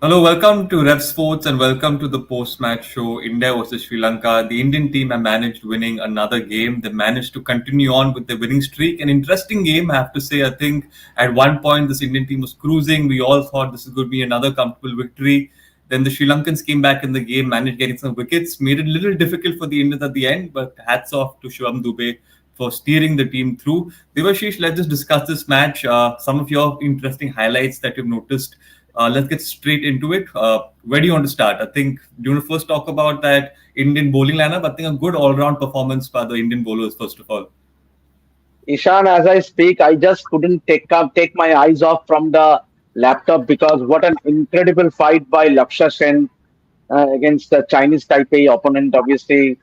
Hello, welcome to Rev Sports and welcome to the post-match show India versus Sri Lanka. The Indian team have managed winning another game. They managed to continue on with the winning streak. An interesting game, I have to say. I think at one point this Indian team was cruising. We all thought this is going to be another comfortable victory. Then the Sri Lankans came back in the game, managed getting some wickets, made it a little difficult for the Indians at the end. But hats off to Shivam Dube for steering the team through. Devashish, let's just discuss this match. Some of your interesting highlights that you've noticed. Let's get straight into it. Where do you want to start? I think, do you want to first talk about that Indian bowling lineup? I think a good all-round performance by the Indian bowlers, first of all. Ishan, as I speak, I just couldn't take my eyes off from the laptop because what an incredible fight by Laksha Sen against the Chinese Taipei opponent. Obviously,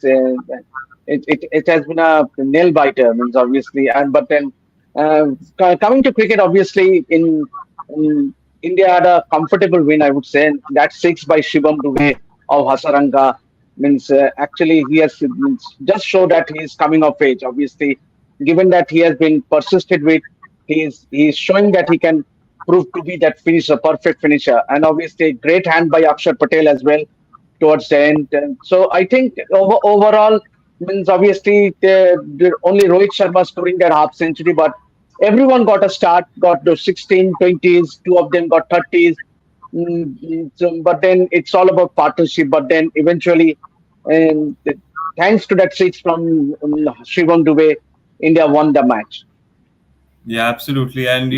it has been a nail biter. Means obviously, and but then coming to cricket, obviously in India had a comfortable win. I would say that six by Shivam Dube of Hasaranga means actually he has means just show that he is coming of age. Obviously, given that he has been persisted with, he is showing that he can prove to be that finisher, perfect finisher, and obviously great hand by Akshar Patel as well towards the end. And so I think overall means obviously only Rohit Sharma scoring that half century, but everyone got a start, got those 16, 20s, two of them got 30s. But then it's all about partnership. But then eventually, and thanks to that six from Shivam Dube, India won the match. Yeah, absolutely. And,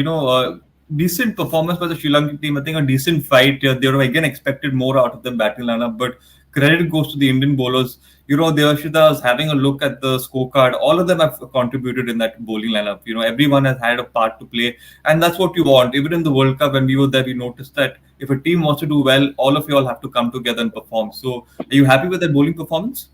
decent performance by the Sri Lankan team. I think a decent fight. They were again expected more out of the batting lineup, but credit goes to the Indian bowlers. Devashita was having a look at the scorecard. All of them have contributed in that bowling lineup. Everyone has had a part to play, and that's what you want. Even in the World Cup, when we were there, we noticed that if a team wants to do well, all of you all have to come together and perform. So, are you happy with that bowling performance?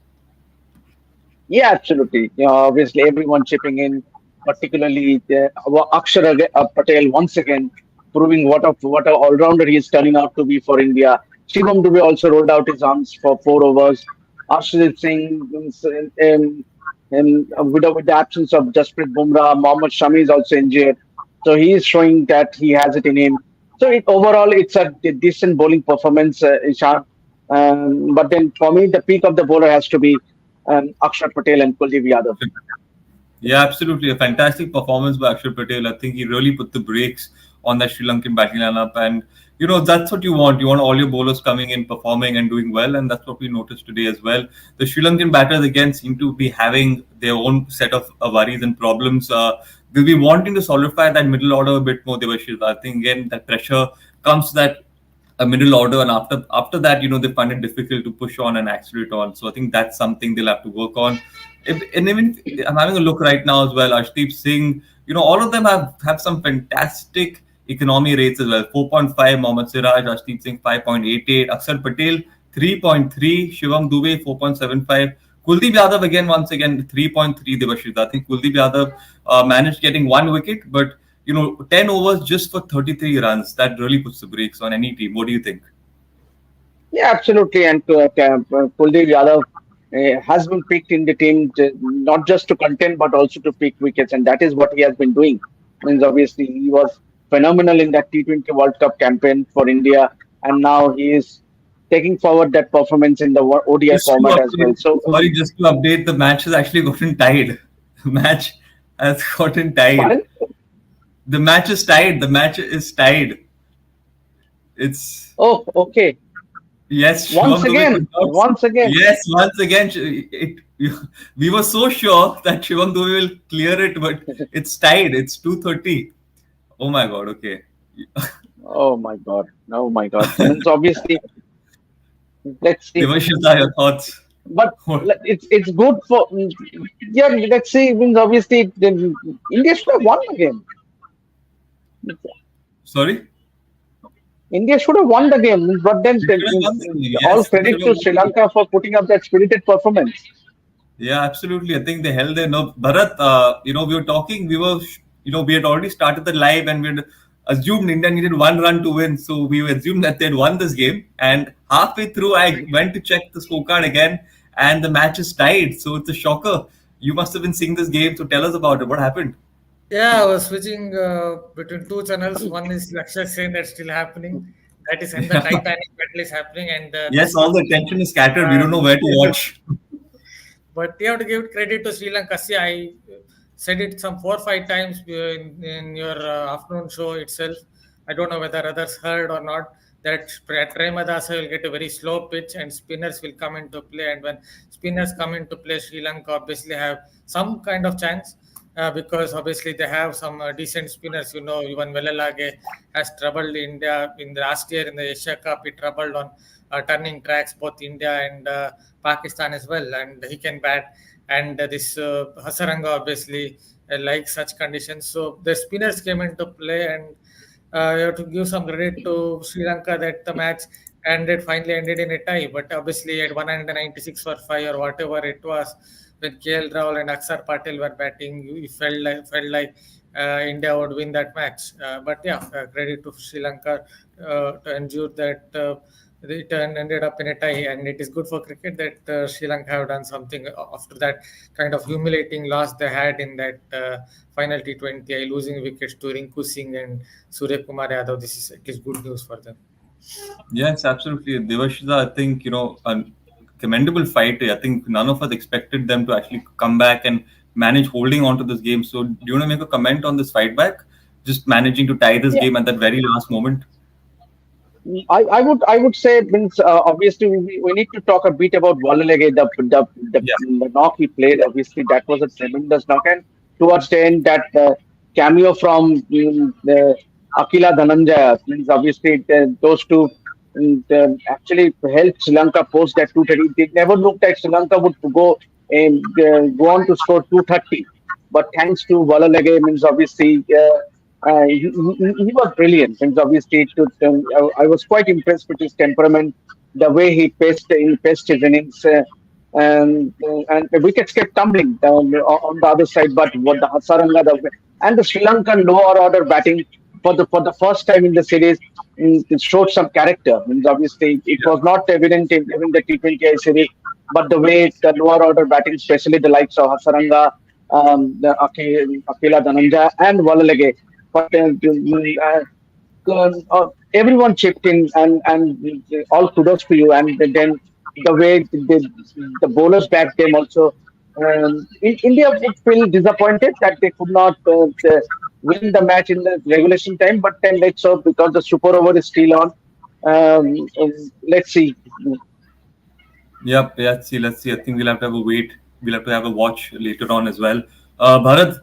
Yeah, absolutely. Obviously, everyone chipping in, particularly Patel once again proving what a all rounder he is turning out to be for India. Shivam Dube also rolled out his arms for 4 overs. Arshdeep Singh, with the absence of Jasprit Bumrah, Mohammad Shami is also injured, so he is showing that he has it in him. So overall, it's a decent bowling performance, Ishan. But then for me, the peak of the bowler has to be Akshar Patel and Kuldeep Yadav. Yeah, absolutely. A fantastic performance by Akshar Patel. I think he really put the brakes on that Sri Lankan batting lineup. And, that's what you want. You want all your bowlers coming in, performing and doing well. And that's what we noticed today as well. The Sri Lankan batters, again, seem to be having their own set of worries and problems. They'll be wanting to solidify that middle order a bit more, Devashis. I think, again, that pressure comes to that a middle order, and after that, they find it difficult to push on and accelerate on. So I think that's something they'll have to work on. And even I'm having a look right now as well. Arshdeep Singh, all of them have some fantastic economy rates as well. 4.5, Mohammad Siraj, Arshdeep Singh 5.88, Akshar Patel 3.3, Shivam Dube 4.75. Kuldeep Yadav again, once again, 3.3 Devashita. I think Kuldeep Yadav managed getting one wicket, but 10 overs just for 33 runs. That really puts the brakes on any team. What do you think? Yeah, absolutely. And Kuldeep Yadav has been picked in the team not just to contend but also to pick wickets, and that is what he has been doing. Means obviously he was phenomenal in that T20 World Cup campaign for India, and now he is taking forward that performance in the ODI Just to format as well. update, So sorry, just to update, the match has actually gotten tied. The match has gotten tied. pardon? The match is tied. The match is tied. It's Oh, okay. yes, Once Shivam Dube again, could not. once again. Yes, once again, we were so sure that Shivam Dube will clear it, but it's tied. It's 2:30. Oh my God. Okay. Oh my God. Oh my God. Means obviously, let's see. Devashita, your thoughts? But it's good for yeah. Let's see. Means obviously, India should have won the game. Sorry? India should have won the game, but then They should have won the game. all Yes, they credit should have to won Sri the game. Lanka for putting up that spirited performance. Yeah, absolutely. I think they held their nerve. Bharat, we were talking, we had already started the live and we had assumed India needed one run to win. So we assumed that they'd won this game. And halfway through, I went to check the scorecard again and the match is tied. So it's a shocker. You must have been seeing this game. So tell us about it. What happened? Yeah, I was switching between two channels. One is Laksha saying that's still happening. That is, and the Titanic battle is happening, and Yes, this. all the attention is scattered. We Uh, don't know where to watch. but you have to give credit to Sri Lanka. See, I said it some 4 or 5 times in your afternoon show itself. I don't know whether others heard or not. That Premadasa will get a very slow pitch and spinners will come into play. And when spinners come into play, Sri Lanka obviously have some kind of chance because obviously they have some decent spinners. You know, even Velalage has troubled India in the last year in the Asia Cup. He troubled on turning tracks, both India and Pakistan as well, and he can bat. And this Hasaranga obviously likes such conditions. So the spinners came into play, and you have to give some credit to Sri Lanka that the match finally ended in a tie. But obviously at 196 for 5 or whatever it was, when KL Rahul and Aksar Patel were batting, you felt like India would win that match. But yeah, credit to Sri Lanka to endure that. It ended up in a tie, and it is good for cricket that Sri Lanka have done something after that kind of humiliating loss they had in that final T20, losing wickets to Rinku Singh and Surya Kumar Yadav. This is at least good news for them. Yes, absolutely. Devashita, I think, a commendable fight. I think none of us expected them to actually come back and manage holding on to this game. So, do you want to make a comment on this fight back? Just managing to tie this Yeah, game at that very last moment? I would say means obviously we need to talk a bit about Walalege, Yeah. the knock he played. Obviously, that was a tremendous knock, and towards the end, that cameo from the Akila Dhananjaya means obviously those two actually helped Sri Lanka post that 230. It never looked like Sri Lanka would go on to score 230, but thanks to Walalege, means obviously. He was brilliant. And obviously, I was quite impressed with his temperament, the way he paced his innings, and the wickets kept tumbling down on the other side. But what the Hasaranga, and the Sri Lankan lower order batting for the first time in the series, it showed some character. Means obviously, it was not evident in the T20I series, but the way the lower order batting, especially the likes of Hasaranga, Akila Dhananjaya, and Walalege. But everyone chipped in, and all kudos to you. And then the way the bowlers backed them also. India would feel disappointed that they could not win the match in the regulation time, but then let's hope because the super over is still on. Let's see. Yep. Yeah. Let's see. I think we'll have to have a wait. We'll have to have a watch later on as well. Bharat,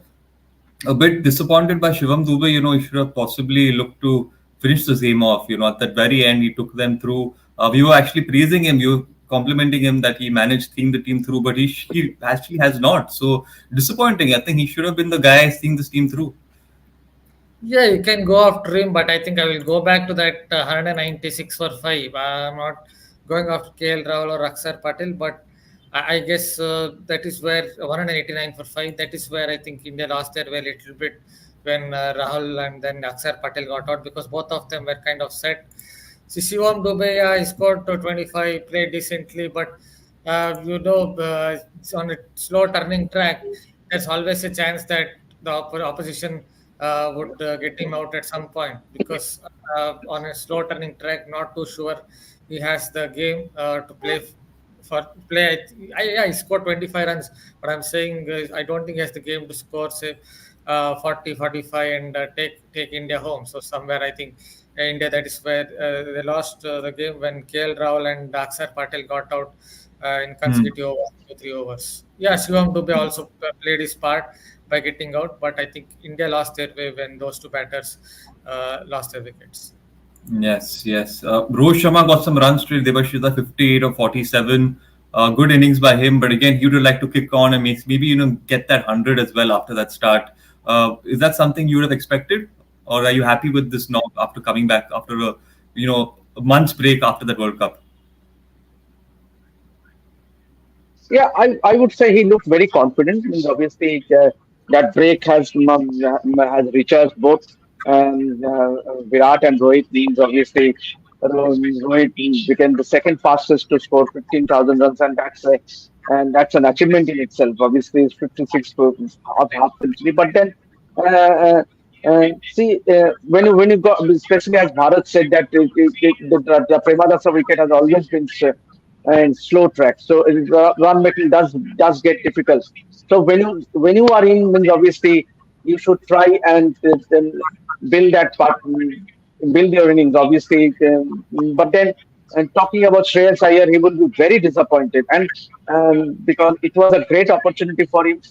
a bit disappointed by Shivam Dubey. He should have possibly looked to finish the game off. At the very end, he took them through. We were actually praising him. You were complimenting him that he managed seeing the team through, but he actually has not. So disappointing. I think he should have been the guy seeing this team through. Yeah, you can go after him, but I think I will go back to that 196 for 5. I'm not going after KL Rahul or Aksar Patel, but I guess that is where 189 for 5. That is where I think India lost their way a little bit when Rahul and then Aksar Patel got out because both of them were kind of set. See, Shivam Dubey, yeah, he scored to 25, played decently, but it's on a slow turning track. There's always a chance that the opposition would get him out at some point because on a slow turning track, not too sure he has the game to for play. Yeah, he scored 25 runs, but I'm saying I don't think he has the game to score say 40, 45 and take India home. So somewhere I think India, that is where they lost the game when KL Rahul and Aksar Patel got out in Hmm. consecutive overs, 2 3 overs. Yeah, Shivam Dubey also played his part by getting out, but I think India lost their way when those two batters lost their wickets. Yes, yes. Rohit Sharma got some runs today. Devashita 58 or 47. Good innings by him, but again, he would like to kick on and maybe get that 100 as well after that start. Is that something you would have expected, or are you happy with this knock after coming back after a month's break after that World Cup? Yeah, I would say he looked very confident. Means obviously, that break has recharged both Virat and Rohit. Means obviously, Rohit became the second fastest to score 15,000 runs, and that's an achievement in itself. Obviously, it's 56 to half century, but then. When you got, especially as Bharat said that the Premadasa wicket has always been and slow track, so run making does get difficult. So when you are in, means obviously you should try and then build that part, build your innings, obviously. But then, and talking about Shreyas Iyer, he will be very disappointed, and because it was a great opportunity for him,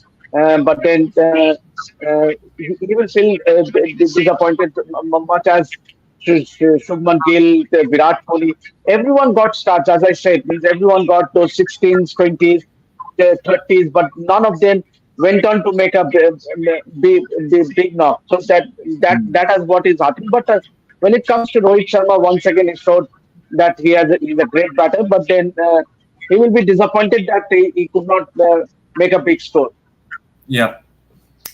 but then he will feel disappointed much as Shubman Gill, Virat Kohli. Everyone got starts, as I said, means everyone got those 16s, 20s, 30s, but none of them went on to make a big knock. So that is what is happening. But when it comes to Rohit Sharma, once again, he showed that he's a great batter, but then he will be disappointed that he could not make a big score. Yeah.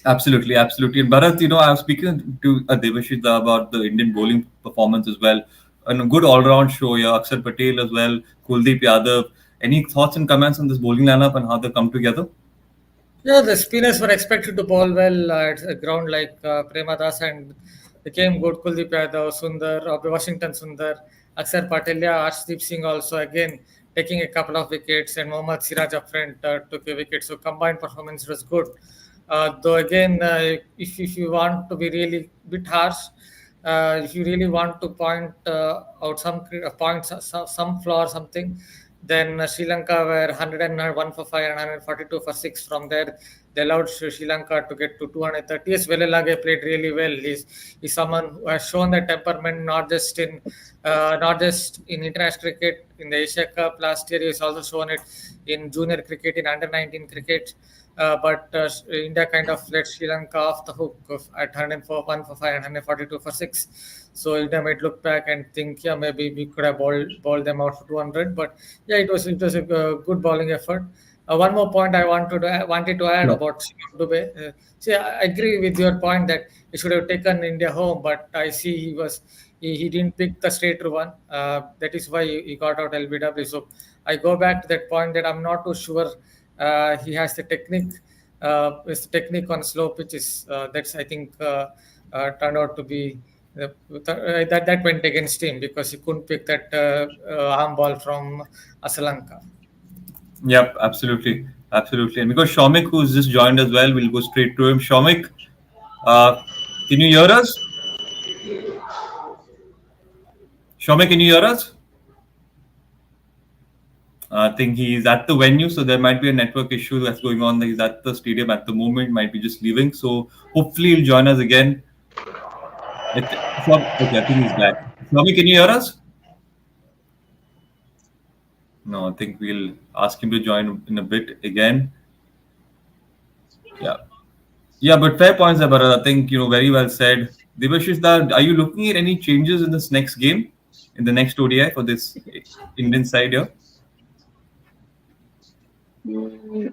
Absolutely, absolutely. And Bharat, I was speaking to Devashit about the Indian bowling performance as well. And a good all-round show here. Akshar Patel as well, Kuldeep Yadav. Any thoughts and comments on this bowling lineup and how they come together? Yeah, the spinners were expected to bowl well at a ground like Premadas, and they came good. Kuldeep Yadav, Sundar, Washington Sundar, Akshar Patel, Arshdeep Singh also again taking a couple of wickets, and Mohammad Siraj up front took a wicket. So combined performance was good. Though again, if you want to be really bit harsh, if you really want to point out some points, some flaw or something, then Sri Lanka were 101 for 5 and 142 for 6. From there, they allowed Sri Lanka to get to 230. Yes, Velelage played really well. He's someone who has shown that temperament not just in international cricket. In the Asia Cup last year, he's also shown it in junior cricket, in under 19 cricket. But India kind of let Sri Lanka off the hook at 104 1 for 5 and 142 for 6. So India might look back and think, yeah, maybe we could have bowled them out for 200. But yeah, it was a good bowling effort. One more point I wanted to add Yeah. about Shivam Dube. See, I agree with your point that he should have taken India home, but I see he didn't pick the straight one. That is why he got out LBW. So I go back to that point that I'm not too sure he has the technique. His technique on slow pitches. That's I think turned out to be that went against him because he couldn't pick that arm ball from Sri Lanka. Yep, absolutely. Absolutely. And because Shomik, who's just joined as well, we'll go straight to him. Shomik, uh, can you hear us? Shomik, can you hear us? I think he's at the venue, so there might be a network issue that's going on. He's at the stadium at the moment, might be just leaving. So hopefully he'll join us again. Okay, I think he's back. Shomik, can you hear us? No, I think we'll ask him to join in a bit again. Yeah. Yeah, but fair points, Bharat. I think, very well said. Devashish, are you looking at any changes in this next game, in the next ODI for this Indian side here? Mm,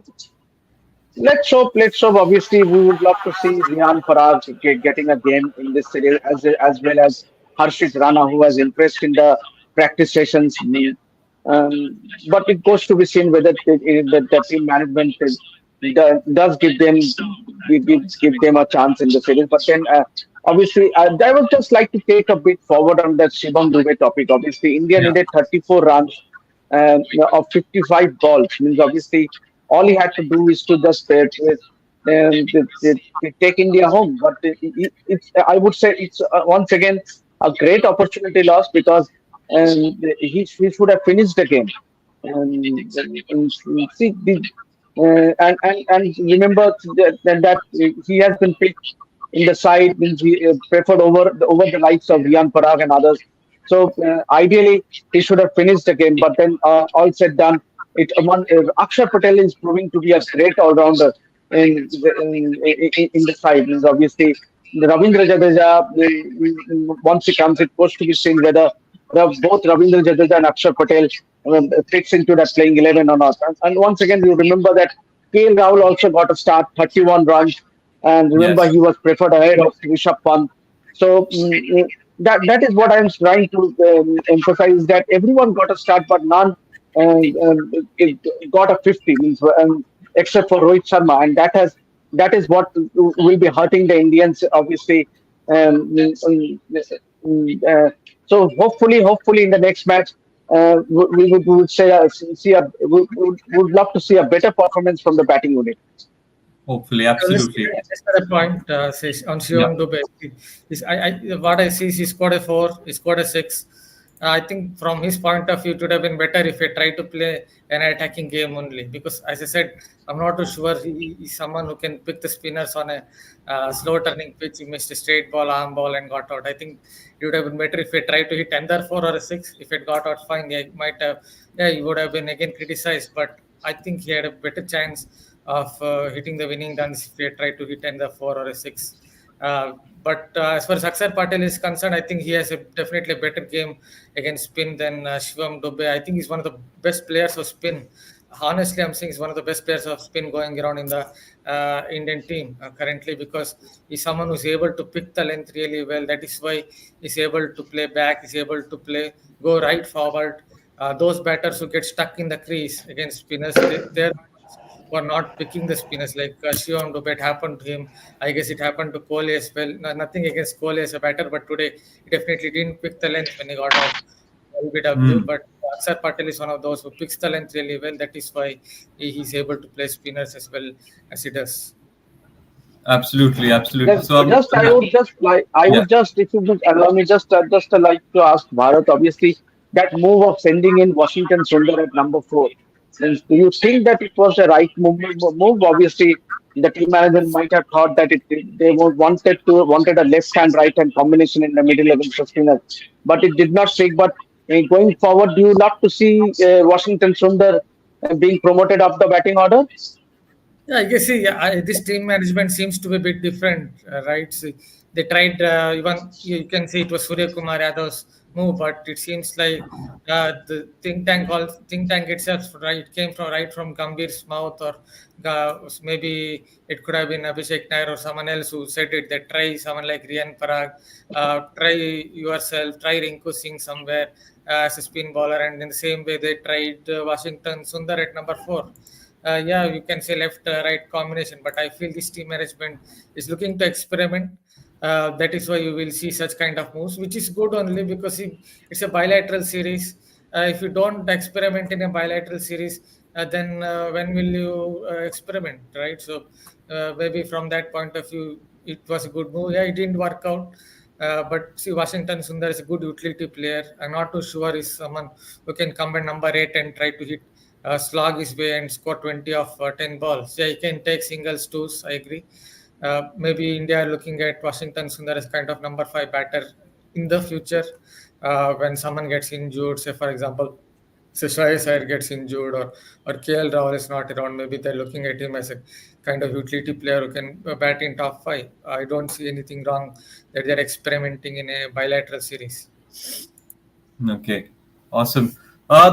Let's hope. Let's hope. Obviously, we would love to see Rian Faraj getting a game in this series, as well as Harshit Rana, who has impressed in the practice sessions. But it goes to be seen whether the team management does give them a chance in the series. But then, obviously, I would just like to take a bit forward on that Shivam Dube topic. Obviously, India Yeah. needed 34 runs of 55 balls. Means obviously all he had to do is to just take India home. But it's I would say it's once again a great opportunity lost because he should have finished the game. And see and remember that he has been picked in the side, means he preferred over the likes of Riyan Parag and others. So ideally, he should have finished the game. But then, all said done, Akshar Patel is proving to be a great all-rounder in the side. Means obviously, Ravindra Jadeja, once he comes, it goes to be seen whether both Ravindra Jadeja and Akshar Patel fits into that playing 11 or not. And once again, you remember that KL Rahul also got a start, 31 runs, and remember Yes. he was preferred ahead of Rishabh Pant. So that is what I'm trying to emphasize, that everyone got a start, but none got a 50, means except for Rohit Sharma, and that is what will be hurting the Indians, obviously, So hopefully in the next match, we would say we would love to see a better performance from the batting unit. Hopefully, Just absolutely. just at a point, says on Yeah. Shivam Dubey. What I see is he scored a four, he scored a six. I think from his point of view, it would have been better if he tried to play an attacking game only. Because, as I said, I'm not too sure he's someone who can pick the spinners on a slow turning pitch. He missed a straight ball, arm ball, and got out. I think it would have been better if he tried to hit either four or a six. If it got out, fine. Yeah, he might have. Yeah, he would have been again criticized. But I think he had a better chance of hitting the winning runs if he had tried to hit in the four or a six. But as far as Aksar Patel is concerned, I think he has a definitely a better game against spin than Shivam Dubey. I think he's one of the best players of spin. Honestly, I'm saying he's one of the best players of spin going around in the Indian team currently, because he's someone who's able to pick the length really well. That is why he's able to play back, he's able to play go right forward. Those batters who get stuck in the crease against spinners, they're who are not picking the spinners like Shivam Dubey. It happened to him. I guess it happened to Kohli as well. Nothing against Kohli as a batter, but today he definitely didn't pick the length when he got out LBW. Hmm. But Aksar Patel is one of those who picks the length really well. That is why he's able to play spinners as well as he does. Absolutely, absolutely. Just, So, just I yeah, would just like I yeah. would just if you would allow me just like to ask Bharat. Obviously, that move of sending in Washington Sundar at number four. Means, do you think that it was the right move? Obviously, the team management might have thought that they wanted a left hand right hand combination in the middle against the spinner, but it did not stick. But going forward, do you love to see Washington Sundar being promoted up the batting order? Yeah, I guess see, this team management seems to be a bit different, right? See, they tried even you can say it was Surya Kumar Yadav's move, but it seems like the think tank itself, right, came from right from Gambhir's mouth, or maybe it could have been Abhishek Nair or someone else who said it. That try someone like Rian Parag, try yourself, try Rinku Singh somewhere as a spin bowler, and in the same way they tried Washington Sundar at number four. Yeah, you can say left right combination, but I feel this team management is looking to experiment. That is why you will see such kind of moves, which is good only because it's a bilateral series. If you don't experiment in a bilateral series, then when will you experiment, right? So maybe from that point of view, it was a good move. Yeah, it didn't work out. But see, Washington Sundar is a good utility player. I'm not too sure is someone who can come at number eight and try to hit slog his way and score 20 of 10 balls. Yeah, he can take singles, twos. I agree. Maybe India are looking at Washington Sundar as kind of number five batter in the future when someone gets injured. Say, for example, Shreyas Iyer gets injured, or KL Rahul is not around. Maybe they're looking at him as a kind of utility player who can bat in top five. I don't see anything wrong that they're experimenting in a bilateral series. Okay, awesome.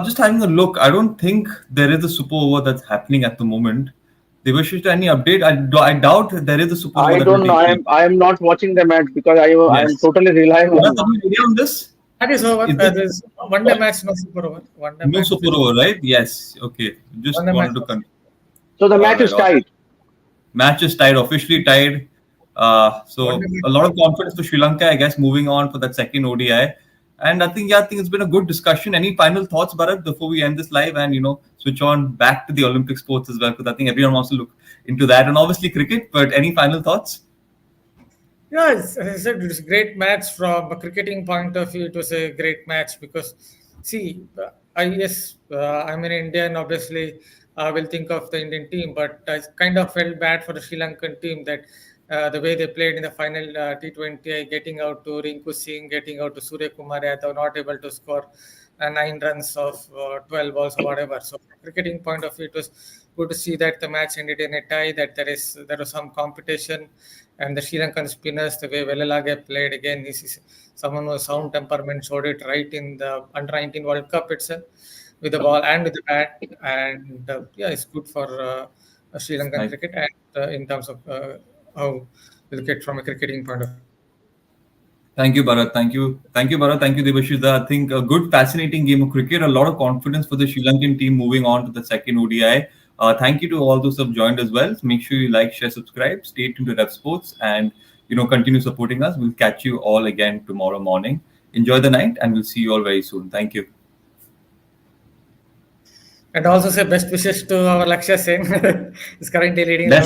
Just having a look, I don't think there is a super over that's happening at the moment. Devashish, any update? I doubt there is a super over I that will don't know. take I place. am I am not watching the match because I am Yes. totally relying Bharat, on. have you idea on this? That is over. Is this There's one day match, no super over. One day no match, super there's over, right? Yes. Okay. one Just day match. wanted to No super. confirm. So the All match right. is Awesome. tied. Match is tied, officially tied. One day So match. a lot of confidence for Sri Lanka, I guess, moving on for that second ODI. And I think it's been a good discussion. Any final thoughts, Bharat, before we end this live and switch on back to the Olympic sports as well? Because I think everyone wants to look into that, and obviously cricket. But any final thoughts? Yeah, as I said, it was a great match from a cricketing point of view. It was a great match because, see, I'm an Indian. Obviously, I will think of the Indian team, but I kind of felt bad for the Sri Lankan team that the way they played in the final T20, getting out to Rinku Singh, getting out to Surya Kumar Yadav, not able to score 9 runs of 12 balls or whatever. So, from a cricketing point of view, it was good to see that the match ended in a tie, that there was some competition, and the Sri Lankan spinners, the way Velalage played again, this is someone who has sound temperament, showed it right in the Under 19 World Cup itself with the ball and with the bat. And yeah, it's good for Sri Lankan Right. cricket and in terms of how we look at from a cricketing point of view. Thank you, Bharat. Thank you, Bharat. Thank you, Devashida. I think a good, fascinating game of cricket. A lot of confidence for the Sri Lankan team moving on to the second ODI. Thank you to all those who have joined as well. Make sure you like, share, subscribe. Stay tuned to Rev Sports, and continue supporting us. We'll catch you all again tomorrow morning. Enjoy the night, and we'll see you all very soon. Thank you. And also say best wishes to our Lakshya Sen, is currently leading. Best